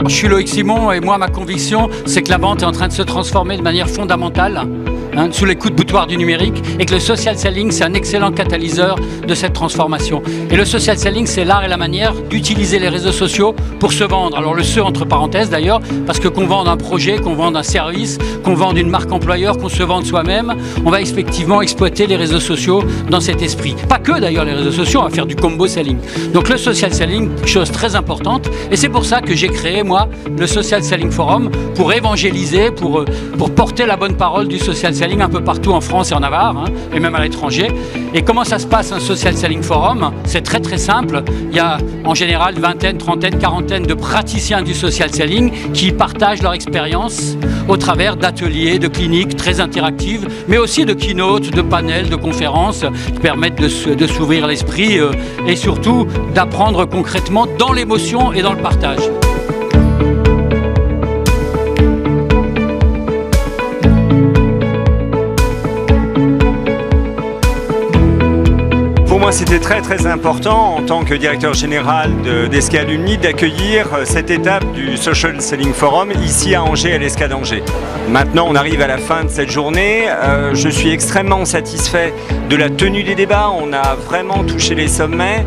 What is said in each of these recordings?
Je suis Loïc Simon et moi ma conviction c'est que la vente est en train de se transformer de manière fondamentale sous les coups de boutoir du numérique et que le social selling c'est un excellent catalyseur de cette transformation. Et le social selling c'est l'art et la manière d'utiliser les réseaux sociaux pour se vendre. Alors le entre parenthèses d'ailleurs parce que qu'on vende un projet, qu'on vende un service, qu'on vende une marque employeur, qu'on se vende soi-même, on va effectivement exploiter les réseaux sociaux dans cet esprit. Pas que d'ailleurs les réseaux sociaux, on va faire du combo selling. Donc le social selling, chose très importante et c'est pour ça que j'ai créé moi le Social Selling Forum pour évangéliser, pour porter la bonne parole du social selling un peu partout en France et en Navarre et même à l'étranger. Et comment ça se passe un Social Selling Forum? C'est très très simple. Il y a en général vingtaine, trentaine, quarantaine de praticiens du social selling qui partagent leur expérience au travers d'ateliers, de cliniques très interactives, mais aussi de keynotes, de panels, de conférences qui permettent de s'ouvrir l'esprit et surtout d'apprendre concrètement dans l'émotion et dans le partage. Pour moi, c'était très très important en tant que directeur général d'Escade Uni d'accueillir cette étape du Social Selling Forum ici à Angers, à l'Escade Angers. Maintenant, on arrive à la fin de cette journée. Je suis extrêmement satisfait de la tenue des débats. On a vraiment touché les sommets.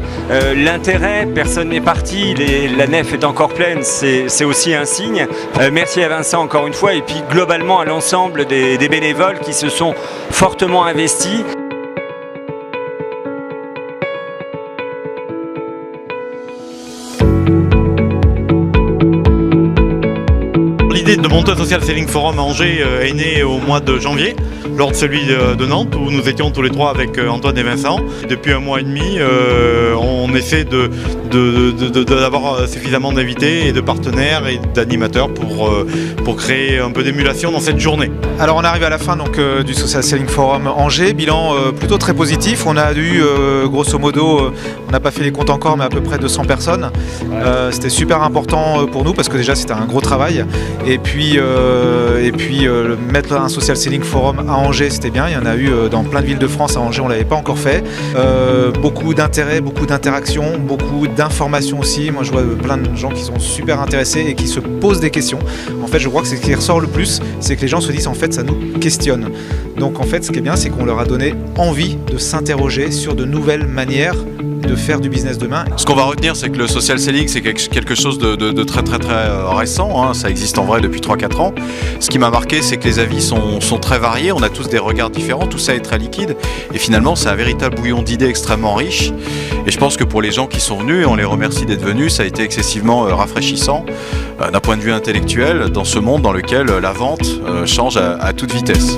L'intérêt, personne n'est parti. La nef est encore pleine, c'est aussi un signe. Merci à Vincent encore une fois et puis globalement à l'ensemble des bénévoles qui se sont fortement investis. L'idée de monter un Social Selling Forum à Angers est née au mois de janvier, lors de celui de Nantes, où nous étions tous les trois avec Antoine et Vincent. Depuis un mois et demi, on essaie d'avoir suffisamment d'invités et de partenaires et d'animateurs pour créer un peu d'émulation dans cette journée. Alors on arrive à la fin donc, du Social Selling Forum Angers, bilan plutôt très positif. On a eu grosso modo, on n'a pas fait les comptes encore, mais à peu près 200 personnes. C'était super important pour nous parce que déjà c'était un gros travail. Et puis mettre un Social Selling Forum à Angers, c'était bien. Il y en a eu dans plein de villes de France. À Angers, on ne l'avait pas encore fait. Beaucoup d'intérêt, beaucoup d'interactions, beaucoup d'informations aussi. Moi, je vois plein de gens qui sont super intéressés et qui se posent des questions. En fait, je crois que c'est ce qui ressort le plus, c'est que les gens se disent en fait, ça nous questionne. Donc en fait, ce qui est bien, c'est qu'on leur a donné envie de s'interroger sur de nouvelles manières de faire du business demain. Ce qu'on va retenir, c'est que le social selling, c'est quelque chose de très récent. Ça existe en vrai depuis 3-4 ans. Ce qui m'a marqué, c'est que les avis sont très variés. On a tous des regards différents. Tout ça est très liquide. Et finalement, c'est un véritable bouillon d'idées extrêmement riche. Et je pense que pour les gens qui sont venus, et on les remercie d'être venus, ça a été excessivement rafraîchissant d'un point de vue intellectuel dans ce monde dans lequel la vente change à toute vitesse.